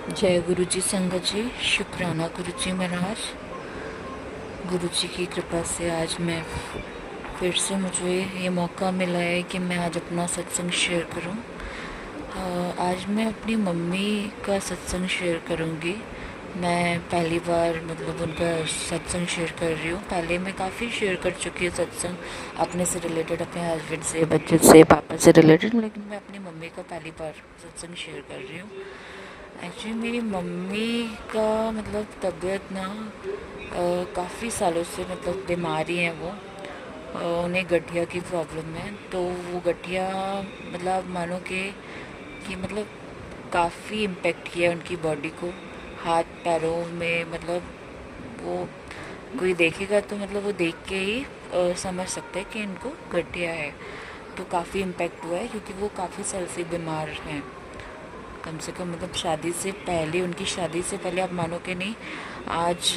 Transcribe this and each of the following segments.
जय गुरु जी संगत जी। शुक्राना गुरु जी महाराज। गुरु जी की कृपा से आज मैं फिर से मुझे ये मौका मिला है कि मैं आज अपना सत्संग शेयर करूं। आज मैं अपनी मम्मी का सत्संग शेयर करूंगी। मैं पहली बार मतलब उनका सत्संग शेयर कर रही हूँ। पहले मैं काफ़ी शेयर कर चुकी हूँ सत्संग, अपने से रिलेटेड, अपने हस्बैंड से, बच्चे से, पापा से रिलेटेड, लेकिन मैं अपनी मम्मी का पहली बार सत्संग शेयर कर रही हूँ। एक्चुअली मेरी मम्मी का मतलब तबीयत ना काफ़ी सालों से मतलब बीमारी है वो। उन्हें गठिया की प्रॉब्लम है, तो वो गठिया मतलब मानो कि मतलब काफ़ी इम्पेक्ट किया उनकी बॉडी को, हाथ पैरों में। मतलब वो कोई देखेगा तो मतलब वो देख के ही समझ सकता है कि इनको गठिया है। तो काफ़ी इम्पेक्ट हुआ है क्योंकि वो काफ़ी साल से बीमार हैं। कम से कम मतलब शादी से पहले, उनकी शादी से पहले, आप मानो कि नहीं, आज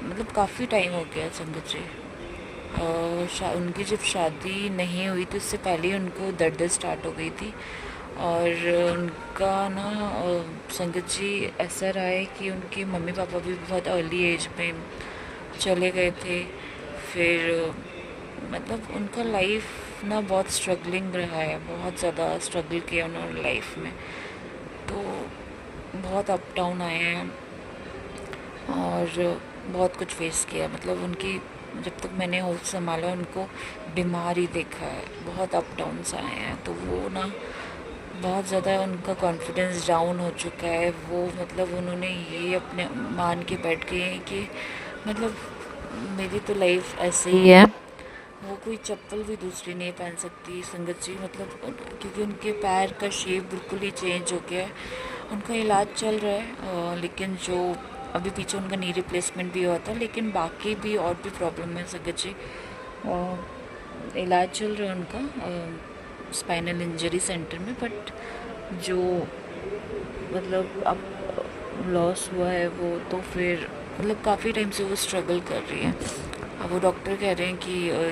मतलब काफ़ी टाइम हो गया संगत जी। उनकी जब शादी नहीं हुई तो उससे पहले ही उनको दर्द स्टार्ट हो गई थी। और उनका ना संगत जी ऐसा रहा है कि उनके मम्मी पापा भी बहुत अर्ली एज में चले गए थे। फिर मतलब उनका लाइफ ना बहुत स्ट्रगलिंग रहा है, बहुत ज़्यादा स्ट्रगल किया उन्होंने लाइफ में। तो बहुत अप डाउन आए हैं और बहुत कुछ फेस किया। मतलब उनकी जब तक मैंने होश संभाला उनको बीमार ही देखा है, बहुत अप डाउन्स आए हैं। तो वो ना बहुत ज़्यादा उनका कॉन्फिडेंस डाउन हो चुका है। वो मतलब उन्होंने ये अपने मान के बैठ गए हैं कि मतलब मेरी तो लाइफ ऐसे ही है। वो कोई चप्पल भी दूसरी नहीं पहन सकती संगत जी। मतलब क्योंकि उनके पैर का शेप बिल्कुल ही चेंज हो गया है। उनका इलाज चल रहा है, लेकिन जो अभी पीछे उनका नी रिप्लेसमेंट भी हुआ था, लेकिन बाकी भी और भी प्रॉब्लम है संगत जी। इलाज चल रहा है उनका स्पाइनल इंजरी सेंटर में। बट जो मतलब अब लॉस हुआ है वो तो फिर मतलब काफ़ी टाइम से वो स्ट्रगल कर रही है। अब वो डॉक्टर कह रहे हैं कि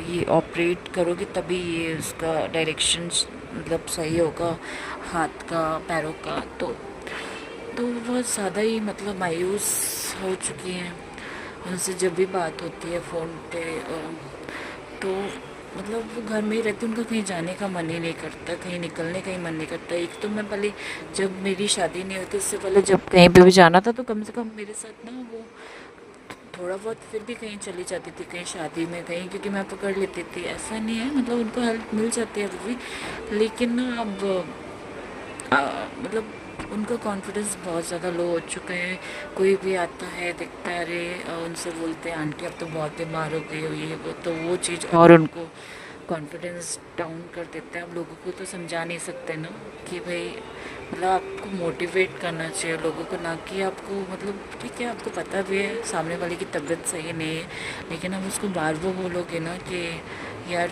ये ऑपरेट करोगे तभी ये उसका डायरेक्शन मतलब सही होगा, हाथ का, पैरों का। तो वो बहुत ज़्यादा ही मतलब मायूस हो चुकी हैं। उनसे जब भी बात होती है फ़ोन पे तो मतलब वो घर में ही रहती, उनका कहीं जाने का मन ही नहीं करता, कहीं निकलने का ही मन नहीं करता। एक तो मैं पहले, जब मेरी शादी नहीं हुई थी उससे पहले, जब कहीं पे भी जाना था तो कम से कम मेरे साथ ना वो थोड़ा बहुत फिर भी कहीं चली जाती थी, कहीं शादी में कहीं, क्योंकि मैं पकड़ लेती थी। ऐसा नहीं है, मतलब उनको हेल्प मिल जाती है अभी भी। लेकिन ना अब मतलब उनका कॉन्फिडेंस बहुत ज़्यादा लो हो चुका है। कोई भी आता है देखता है, अरे उनसे बोलते हैं आंटी अब तो बहुत बीमार हो गई हो, ये वो, तो वो चीज़ और उनको कॉन्फिडेंस डाउन कर देता है। आप लोगों को तो समझा नहीं सकते ना कि भाई मतलब आपको मोटिवेट करना चाहिए लोगों को, ना कि आपको मतलब ठीक है आपको पता भी है सामने वाले की तबीयत सही नहीं है, लेकिन अब उसको बार बार बोलोगे ना कि यार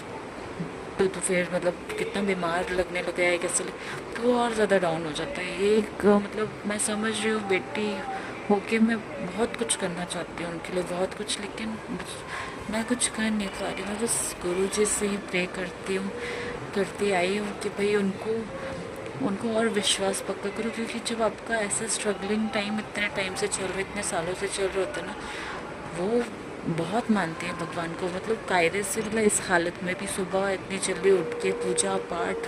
तो फिर मतलब कितना बीमार लगने लगा है कैसे तो वो और ज़्यादा डाउन हो जाता है। ये एक मतलब मैं समझ रही हूँ, बेटी होके मैं बहुत कुछ करना चाहती हूँ उनके लिए, बहुत कुछ, लेकिन मैं कुछ कर नहीं पा रही। मैं बस गुरु जी से ही प्रे करती हूँ, करती आई हूँ कि भाई उनको उनको और विश्वास पक्का करो। क्योंकि जब आपका ऐसा स्ट्रगलिंग टाइम इतने टाइम से चल रहा है, इतने सालों से चल रहा होता है ना, वो बहुत मानते हैं भगवान को, मतलब कायदे से। मतलब इस हालत में भी सुबह इतनी जल्दी उठ के पूजा पाठ,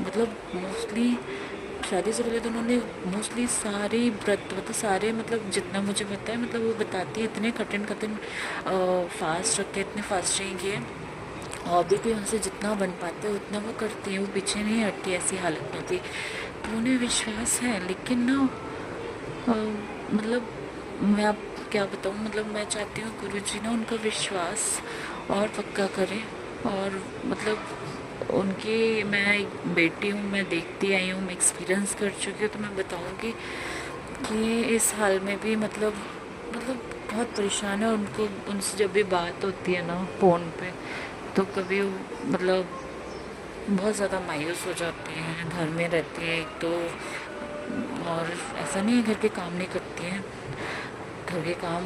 मतलब मोस्टली शादी से पहले तो उन्होंने मोस्टली सारे व्रत, मतलब सारे, मतलब जितना मुझे पता है, मतलब वो बताती है इतने कठिन कठिन फास्ट रखे, इतने फास्टिंग किए। और अभी भी उनसे जितना बन पाता है उतना वो करती है, वो पीछे नहीं हटती ऐसी हालत में भी। तो उन्हें विश्वास है, लेकिन ना मतलब मैं आप क्या बताऊँ, मतलब मैं चाहती हूँ गुरु जी ना उनका विश्वास और पक्का करें। और मतलब उनकी, मैं एक बेटी हूँ, मैं देखती आई हूँ, मैं एक्सपीरियंस कर चुकी हूँ, तो मैं बताऊँगी कि इस हाल में भी मतलब बहुत परेशान है। उनको उनसे जब भी बात होती है ना फ़ोन पे, तो कभी मतलब बहुत ज़्यादा मायूस हो जाते हैं। घर में रहती है एक तो, और ऐसा नहीं है घर के काम नहीं करती हैं, घर के काम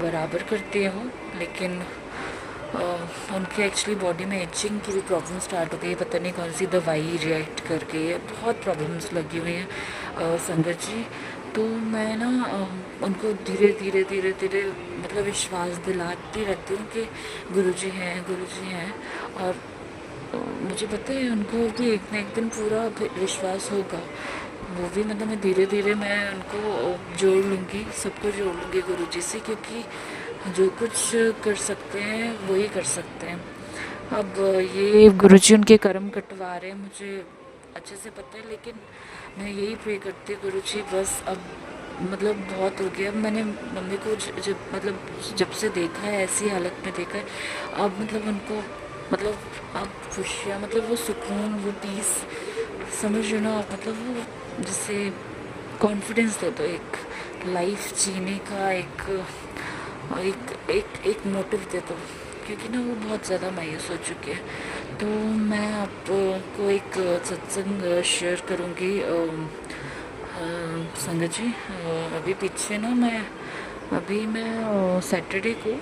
बराबर करती है वो, लेकिन उनके एक्चुअली बॉडी में इचिंग की भी प्रॉब्लम स्टार्ट हो गई है, पता नहीं कौन सी दवाई रिएक्ट कर गई है, बहुत प्रॉब्लम्स लगी हुई हैं संगत जी। तो मैं ना उनको धीरे धीरे धीरे धीरे मतलब विश्वास दिलाती रहती हूँ कि गुरुजी हैं, गुरुजी हैं। और मुझे पता है उनको भी एक ना एक दिन पूरा विश्वास होगा। वो भी मतलब मैं धीरे धीरे मैं उनको जोड़ लूँगी, सबको जोड़ लूँगी गुरुजी से, क्योंकि जो कुछ कर सकते हैं वही कर सकते हैं। अब ये गुरुजी उनके कर्म कटवा रहे हैं, मुझे अच्छे से पता है, लेकिन मैं यही प्रे करती हूँ गुरुजी बस अब मतलब बहुत हो गया। अब मैंने मम्मी को जब से देखा है, ऐसी हालत में देखा है, अब मतलब उनको मतलब अब खुशियाँ मतलब वो सुकून, वो पीस समझ रहे हो ना आप, मतलब वो जैसे कॉन्फिडेंस दे दो, एक लाइफ जीने का एक एक एक मोटिव दे दो, क्योंकि ना वो बहुत ज़्यादा मायूस हो चुके हैं। तो मैं आपको एक सत्संग शेयर करूँगी संगत जी। अभी पीछे ना मैं सैटरडे को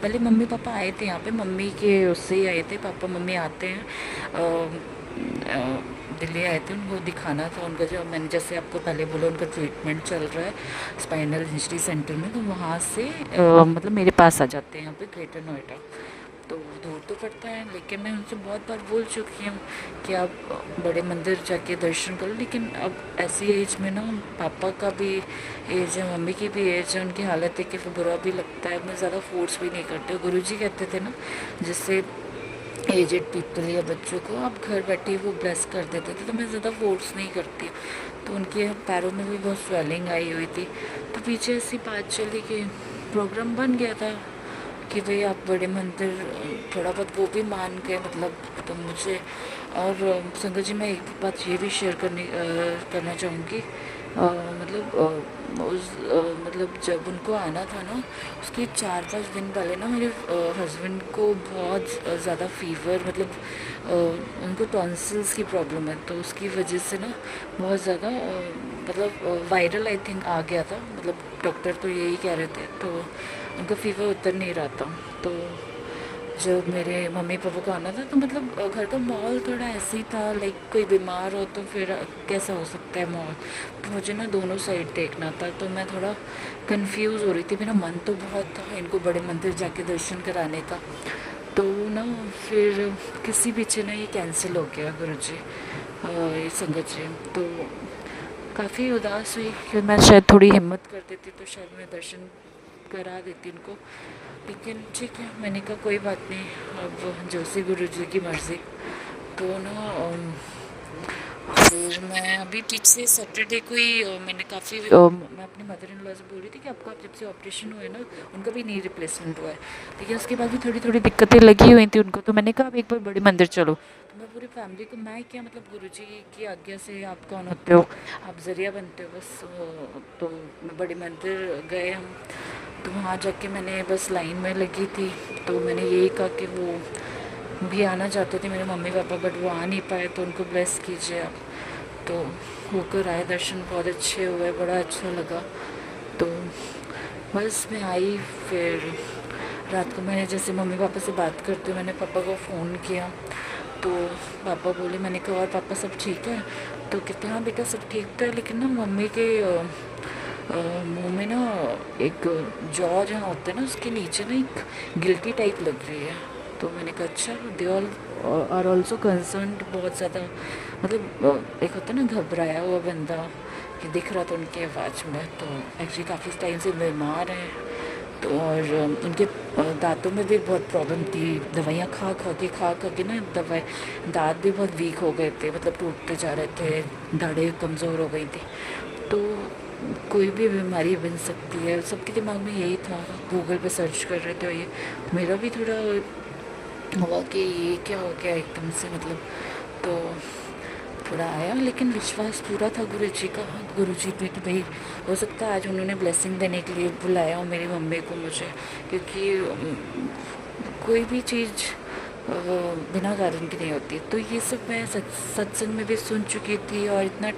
पहले मम्मी पापा आए थे यहाँ पे, मम्मी के उससे ही आए थे, पापा मम्मी आते हैं दिल्ली आए थे, उनको दिखाना था उनका, जो मैंने जैसे आपको पहले बोला उनका ट्रीटमेंट चल रहा है स्पाइनल इंजरी सेंटर में, तो वहाँ से मतलब मेरे पास आ जाते हैं यहाँ पे ग्रेटर नोएडा। तो दूर तो पड़ता है, लेकिन मैं उनसे बहुत बार बोल चुकी हूँ कि आप बड़े मंदिर जाके दर्शन करो, लेकिन अब ऐसी एज में ना पापा का भी एज है, मम्मी की भी एज है, उनकी हालत है कि फिर बुरा भी लगता है, मैं ज़्यादा फोर्स भी नहीं करती। गुरुजी कहते थे ना, जिससे एजेड पीपल या बच्चों को आप घर बैठे वो ब्लेस कर देते थे, तो मैं ज़्यादा फोर्स नहीं करती। तो उनके पैरों में भी बहुत स्वेलिंग आई हुई थी, तो पीछे ऐसी बात चली कि प्रोग्राम बन गया था कि भाई आप बड़े मंदिर, थोड़ा बहुत वो भी मान गए मतलब। तो मुझे और संगत जी मैं एक बात ये भी शेयर करना चाहूँगी, मतलब जब उनको आना था ना, उसके 4-5 दिन पहले ना मेरे हस्बैंड को बहुत ज़्यादा फीवर, मतलब उनको टॉन्सिल्स की प्रॉब्लम है, तो उसकी वजह से ना बहुत ज़्यादा मतलब वायरल आई थिंक आ गया था, मतलब डॉक्टर तो यही कह रहे थे, तो उनका फीवर उतर नहीं रहा था। तो जब मेरे मम्मी पापा को आना था, तो मतलब घर का माहौल थोड़ा ऐसे ही था, लाइक कोई बीमार हो तो फिर कैसा हो सकता है माहौल, तो मुझे ना दोनों साइड देखना था, तो मैं थोड़ा कंफ्यूज हो रही थी। मेरा मन तो बहुत था इनको बड़े मंदिर जाके दर्शन कराने का, तो ना फिर किसी पीछे ना ये कैंसिल हो गया गुरुजी, ये संगत जी। तो काफ़ी उदास हुई कि मैं शायद थोड़ी हिम्मत कर देती तो शायद मैं दर्शन करा देती उनको, लेकिन ठीक है, मैंने कहा कोई बात नहीं, अब जो सी गुरु जी की मर्ज़ी। तो ना फिर मैं अभी पिछले सैटरडे को ही मैंने काफ़ी मैं अपनी मदर इन लॉ से बोल रही थी कि आपका जब से ऑपरेशन हुआ है ना, उनका भी नी रिप्लेसमेंट हुआ है, लेकिन उसके बाद भी थोड़ी थोड़ी दिक्कतें लगी हुई थी उनको, तो मैंने कहा आप एक बार बड़े मंदिर चलो। तो मैं पूरी फैमिली को, मैं क्या मतलब गुरुजी की आज्ञा से आप कौन होते हो, आप ज़रिया बनते हो बस। तो बड़े मंदिर गए हम, तो वहाँ जाके मैंने बस लाइन में लगी थी, तो मैंने यही कहा कि वो भी आना चाहते थे मेरे मम्मी पापा, बट वो आ नहीं पाए, तो उनको ब्लेस कीजिए आप। तो होकर आए, दर्शन बहुत अच्छे हुए, बड़ा अच्छा लगा। तो बस मैं आई, फिर रात को मैंने जैसे मम्मी पापा से बात करते हुए मैंने पापा को फ़ोन किया, तो पापा बोले, मैंने कहा और पापा सब ठीक है, तो कहते हाँ बेटा सब ठीक था, लेकिन ना मम्मी के मुंह में ना एक जॉ जहाँ होता है ना, उसके नीचे ना एक गिल्टी टाइप लग रही है। तो मैंने कहा अच्छा, they all are also concerned, बहुत ज़्यादा मतलब एक होता है ना घबराया हुआ बंदा, कि दिख रहा था उनकी आवाज़ में। तो एक्चुअली काफ़ी टाइम से बीमार हैं, तो और उनके दांतों में भी बहुत प्रॉब्लम थी, दवाइयाँ खा के ना दवाई, दांत भी बहुत वीक हो गए थे, मतलब टूटते जा रहे थे, दाढ़ें कमज़ोर हो गई थी। तो कोई भी बीमारी बन सकती है, सबके दिमाग में यही था, गूगल पे सर्च कर रहे थे, और ये मेरा भी थोड़ा हुआ कि ये क्या हो गया एकदम से, मतलब तो थोड़ा आया, लेकिन विश्वास पूरा था गुरु जी का, गुरु जी पे कि भाई हो सकता है आज उन्होंने ब्लेसिंग देने के लिए बुलाया हो मेरी मम्मी को मुझे, क्योंकि कोई भी चीज़ बिना कारण की नहीं होती। तो ये सब मैं सत्संग में भी सुन चुकी थी और इतना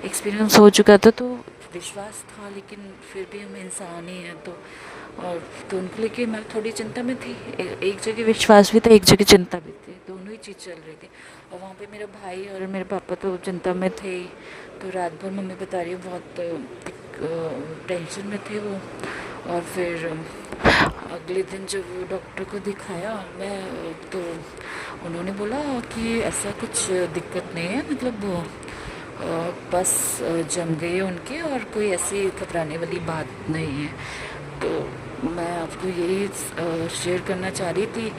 एक्सपीरियंस हो चुका था, तो विश्वास था, लेकिन फिर भी हम इंसान ही हैं तो उनको लेके मैं थोड़ी चिंता में थी। एक जगह विश्वास भी था, एक जगह चिंता भी थी, दोनों ही चीज़ चल रही थी। और वहाँ पे मेरा भाई और मेरे पापा तो चिंता में थे ही। तो रात भर मम्मी बता रही है बहुत टेंशन में थे वो। और फिर अगले दिन जब वो डॉक्टर को दिखाया मैं, तो उन्होंने बोला कि ऐसा कुछ दिक्कत नहीं है, मतलब बस जम गए उनके, और कोई ऐसी घबराने वाली बात नहीं है। तो मैं आपको यही शेयर करना चाह रही थी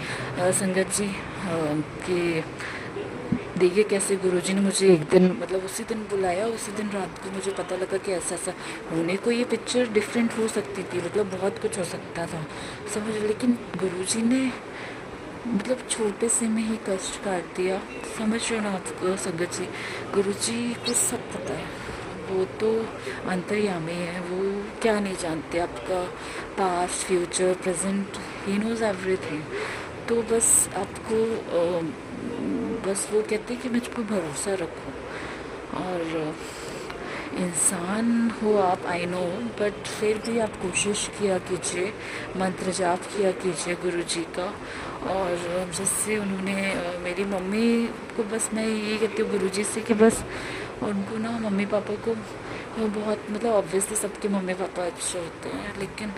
संगत जी, कि देखिए कैसे गुरुजी ने मुझे एक दिन, मतलब उसी दिन बुलाया, उसी दिन रात को मुझे पता लगा कि ऐसा ऐसा होने को ये पिक्चर डिफरेंट हो सकती थी, मतलब बहुत कुछ हो सकता था समझ। लेकिन गुरुजी ने मतलब छोटे से में ही कष्ट काट दिया, समझ रहे हो ना आपको संगत जी। गुरुजी को सब पता है, वो तो अंतर्यामी है, वो क्या नहीं जानते आपका past future present, he knows everything. तो बस आपको बस वो कहते हैं कि मुझ पर भरोसा रखो। और इंसान हो आप, आई नो, बट फिर भी आप कोशिश किया कीजिए, मंत्र जाप किया कीजिए गुरु जी का। और जैसे उन्होंने मेरी मम्मी को, बस मैं ये कहती हूँ गुरु जी से कि बस उनको ना, मम्मी पापा को, वो बहुत, मतलब ऑब्वियसली सबके मम्मी पापा अच्छे होते हैं, लेकिन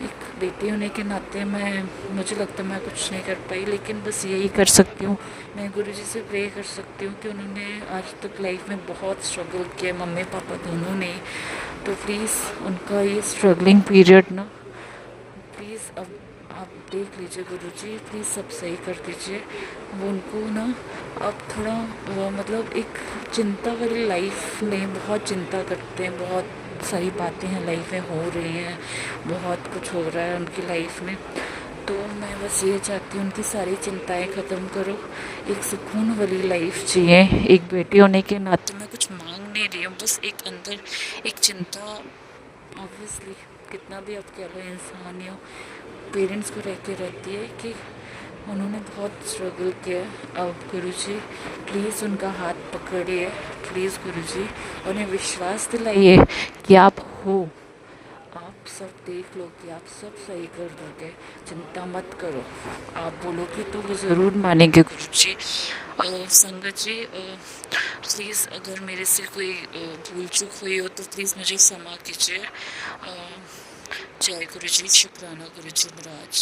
एक बेटी होने के नाते मुझे लगता है मैं कुछ नहीं कर पाई, लेकिन बस यही कर सकती हूँ, मैं गुरुजी से प्रे कर सकती हूँ कि उन्होंने आज तक लाइफ में बहुत स्ट्रगल किया, मम्मी पापा दोनों ने। तो प्लीज़ उनका ये स्ट्रगलिंग पीरियड ना, प्लीज़ अब आप देख लीजिए गुरुजी, प्लीज़ सब सही कर दीजिए। वो उनको ना अब थोड़ा मतलब एक चिंता वाली लाइफ में बहुत चिंता करते हैं, बहुत सारी बातें हैं लाइफ में हो रही हैं, बहुत कुछ हो रहा है उनकी लाइफ में। तो मैं बस ये चाहती हूँ उनकी सारी चिंताएं ख़त्म करो, एक सुकून वाली लाइफ जिए। एक बेटी होने के नाते मैं कुछ मांग नहीं रही हूँ, बस एक अंदर एक चिंता, ऑब्वियसली कितना भी आप कह लो इंसान हो, पेरेंट्स को रह के रहती है कि उन्होंने बहुत स्ट्रगल किया। अब गुरुजी प्लीज़ उनका हाथ पकड़िए, प्लीज़ गुरुजी, उन्हें विश्वास दिलाइए कि आप हो, आप सब देख लो कि आप सब सही कर दोगे, चिंता मत करो। आप बोलोगे तो वो ज़रूर मानेंगे गुरुजी। संगत जी प्लीज़ अगर मेरे से कोई भूल चूक हुई हो तो प्लीज़ मुझे क्षमा कीजिए। जय गुरुजी, शुक्राना गुरुजी महाराज।